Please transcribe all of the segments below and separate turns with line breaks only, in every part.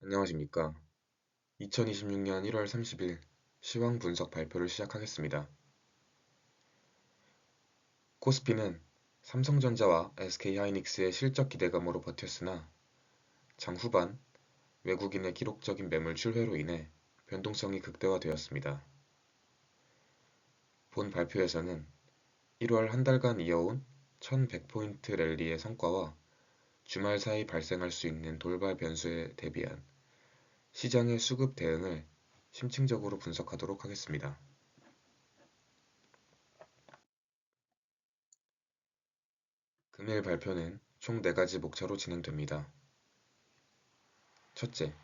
안녕하십니까. 2026년 1월 30일 시황 분석 발표를 시작하겠습니다. 코스피는 삼성전자와 SK하이닉스의 실적 기대감으로 버텼으나 장 후반 외국인의 기록적인 매물 출회로 인해 변동성이 극대화되었습니다. 본 발표에서는 1월 한 달간 이어온 1100포인트 랠리의 성과와 주말 사이 발생할 수 있는 돌발 변수에 대비한 시장의 수급 대응을 심층적으로 분석하도록 하겠습니다. 금일 발표는 총 4가지 목차로 진행됩니다. 첫째,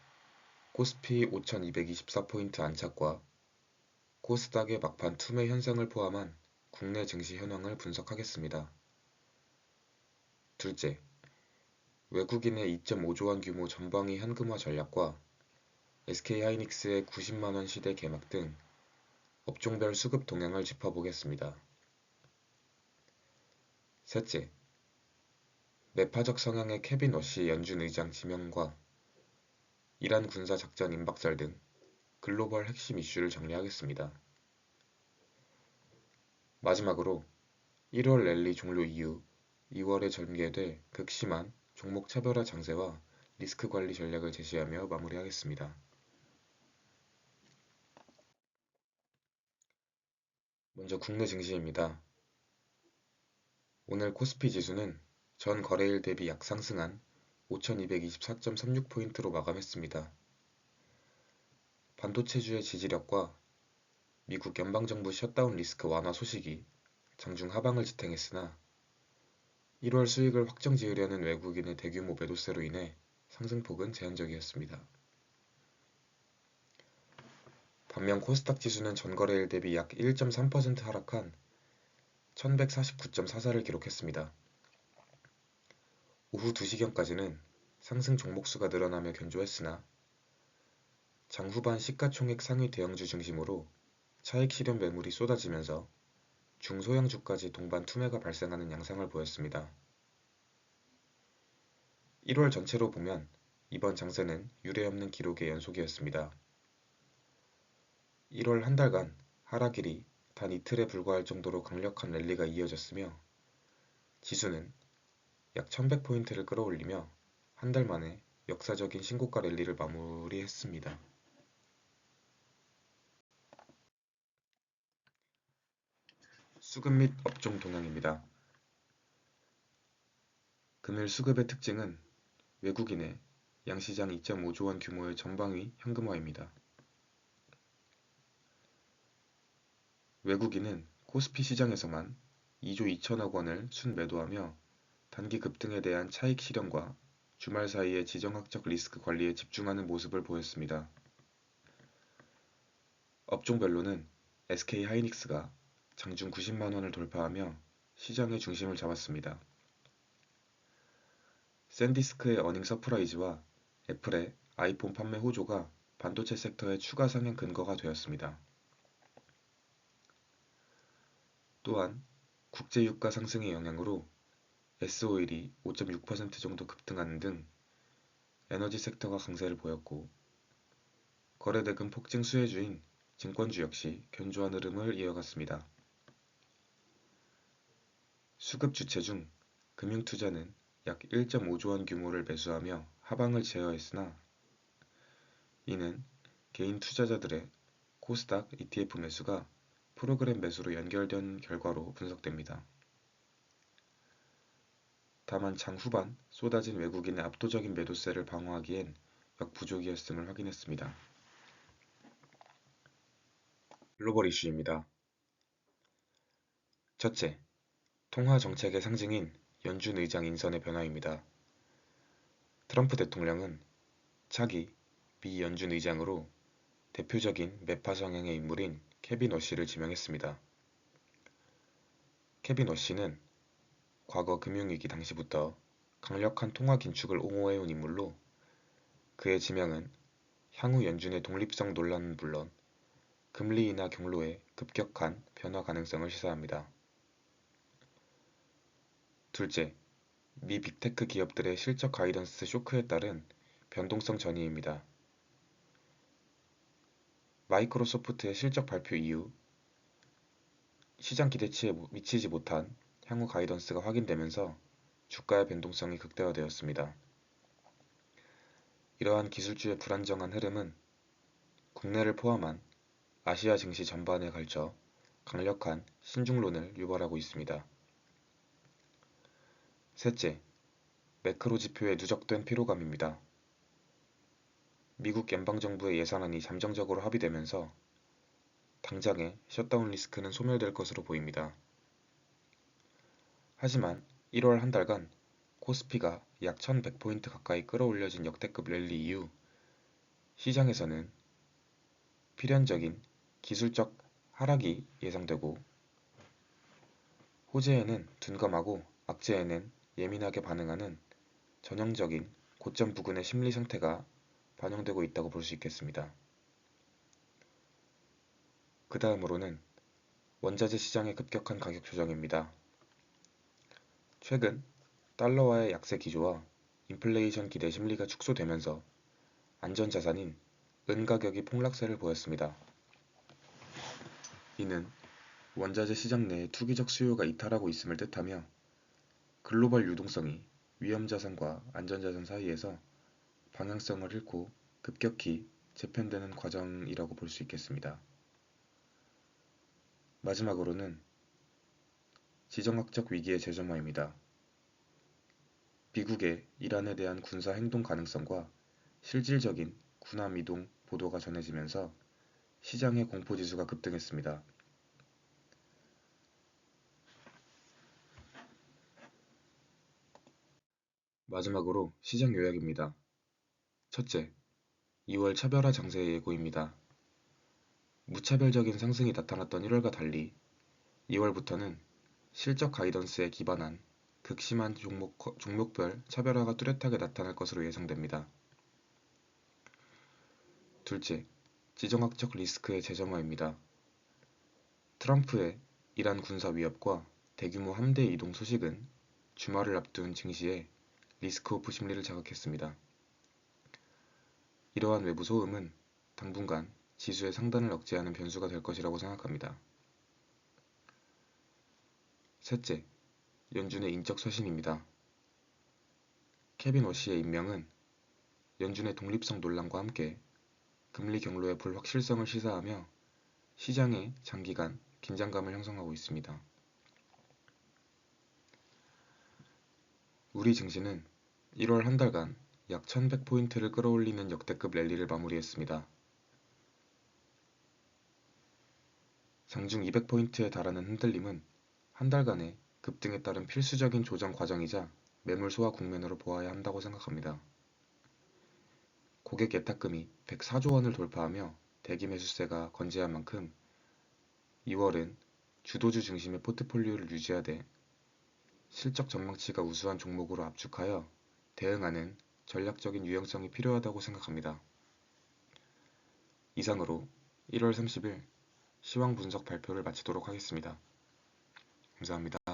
코스피 5224포인트 안착과 코스닥의 막판 투매 현상을 포함한 국내 증시 현황을 분석하겠습니다. 둘째, 외국인의 2.5조 원 규모 전방위 현금화 전략과 SK하이닉스의 90만원 시대 개막 등 업종별 수급 동향을 짚어보겠습니다. 셋째, 매파적 성향의 케빈 워시 연준 의장 지명과 이란 군사 작전 임박설 등 글로벌 핵심 이슈를 정리하겠습니다. 마지막으로 1월 랠리 종료 이후 2월에 전개될 극심한 종목 차별화 장세와 리스크 관리 전략을 제시하며 마무리하겠습니다. 먼저 국내 증시입니다. 오늘 코스피 지수는 전 거래일 대비 약 상승한 5224.36포인트로 마감했습니다. 반도체주의 지지력과 미국 연방정부 셧다운 리스크 완화 소식이 장중 하방을 지탱했으나 1월 수익을 확정 지으려는 외국인의 대규모 매도세로 인해 상승폭은 제한적이었습니다. 반면 코스닥 지수는 전거래일 대비 약 1.3% 하락한 1149.44를 기록했습니다. 오후 2시경까지는 상승 종목수가 늘어나며 견조했으나 장 후반 시가총액 상위 대형주 중심으로 차익 실현 매물이 쏟아지면서 중소형주까지 동반 투매가 발생하는 양상을 보였습니다. 1월 전체로 보면 이번 장세는 유례없는 기록의 연속이었습니다. 1월 한 달간 하락일이 단 이틀에 불과할 정도로 강력한 랠리가 이어졌으며 지수는 약 1100포인트를 끌어올리며 한 달 만에 역사적인 신고가 랠리를 마무리했습니다. 수급 및 업종 동향입니다. 금일 수급의 특징은 외국인의 양시장 2.5조 원 규모의 전방위 현금화입니다. 외국인은 코스피 시장에서만 2조 2천억 원을 순매도하며 단기 급등에 대한 차익 실현과 주말 사이의 지정학적 리스크 관리에 집중하는 모습을 보였습니다. 업종별로는 SK하이닉스가 장중 90만 원을 돌파하며 시장의 중심을 잡았습니다. 샌디스크의 어닝 서프라이즈와 애플의 아이폰 판매 호조가 반도체 섹터의 추가 상향 근거가 되었습니다. 또한 국제 유가 상승의 영향으로 S오일이 5.6% 정도 급등하는 등 에너지 섹터가 강세를 보였고 거래대금 폭증 수혜주인 증권주 역시 견조한 흐름을 이어갔습니다. 수급 주체 중 금융투자는 약 1.5조 원 규모를 매수하며 하방을 제어했으나 이는 개인 투자자들의 코스닥 ETF 매수가 프로그램 매수로 연결된 결과로 분석됩니다. 다만 장 후반 쏟아진 외국인의 압도적인 매도세를 방어하기엔 역부족이었음을 확인했습니다. 글로벌 이슈입니다. 첫째, 통화 정책의 상징인 연준 의장 인선의 변화입니다. 트럼프 대통령은 차기 미 연준 의장으로 대표적인 매파 성향의 인물인 케빈 워시를 지명했습니다. 케빈 워시는 과거 금융위기 당시부터 강력한 통화 긴축을 옹호해온 인물로 그의 지명은 향후 연준의 독립성 논란은 물론 금리 인하 경로의 급격한 변화 가능성을 시사합니다. 둘째, 미 빅테크 기업들의 실적 가이던스 쇼크에 따른 변동성 전이입니다. 마이크로소프트의 실적 발표 이후 시장 기대치에 미치지 못한 향후 가이던스가 확인되면서 주가의 변동성이 극대화되었습니다. 이러한 기술주의 불안정한 흐름은 국내를 포함한 아시아 증시 전반에 걸쳐 강력한 신중론을 유발하고 있습니다. 셋째, 매크로 지표에 누적된 피로감입니다. 미국 연방정부의 예산안이 잠정적으로 합의되면서 당장의 셧다운 리스크는 소멸될 것으로 보입니다. 하지만 1월 한 달간 코스피가 약 1100포인트 가까이 끌어올려진 역대급 랠리 이후 시장에서는 필연적인 기술적 하락이 예상되고 호재에는 둔감하고 악재에는 예민하게 반응하는 전형적인 고점 부근의 심리 상태가 반영되고 있다고 볼 수 있겠습니다. 그 다음으로는 원자재 시장의 급격한 가격 조정입니다. 최근 달러와의 약세 기조와 인플레이션 기대 심리가 축소되면서 안전자산인 은 가격이 폭락세를 보였습니다. 이는 원자재 시장 내에 투기적 수요가 이탈하고 있음을 뜻하며 글로벌 유동성이 위험자산과 안전자산 사이에서 방향성을 잃고 급격히 재편되는 과정이라고 볼 수 있겠습니다. 마지막으로는 지정학적 위기의 재점화입니다. 미국의 이란에 대한 군사 행동 가능성과 실질적인 군함 이동 보도가 전해지면서 시장의 공포지수가 급등했습니다. 마지막으로 시장 요약입니다. 첫째, 2월 차별화 장세의 예고입니다. 무차별적인 상승이 나타났던 1월과 달리 2월부터는 실적 가이던스에 기반한 극심한 종목별 차별화가 뚜렷하게 나타날 것으로 예상됩니다. 둘째, 지정학적 리스크의 재점화입니다. 트럼프의 이란 군사 위협과 대규모 함대 이동 소식은 주말을 앞둔 증시에 리스크오프 심리를 자극했습니다. 이러한 외부 소음은 당분간 지수의 상단을 억제하는 변수가 될 것이라고 생각합니다. 셋째, 연준의 인적 쇄신입니다. 케빈 워시의 임명은 연준의 독립성 논란과 함께 금리 경로의 불확실성을 시사하며 시장에 장기간 긴장감을 형성하고 있습니다. 우리 증시는 1월 한 달간 약 1100포인트를 끌어올리는 역대급 랠리를 마무리했습니다. 장중 200포인트에 달하는 흔들림은 한 달간의 급등에 따른 필수적인 조정 과정이자 매물 소화 국면으로 보아야 한다고 생각합니다. 고객 예탁금이 104조 원을 돌파하며 대기 매수세가 건재한 만큼 2월은 주도주 중심의 포트폴리오를 유지하되 실적 전망치가 우수한 종목으로 압축하여 대응하는 전략적인 유연성이 필요하다고 생각합니다. 이상으로 1월 30일 시황 분석 발표를 마치도록 하겠습니다. 감사합니다.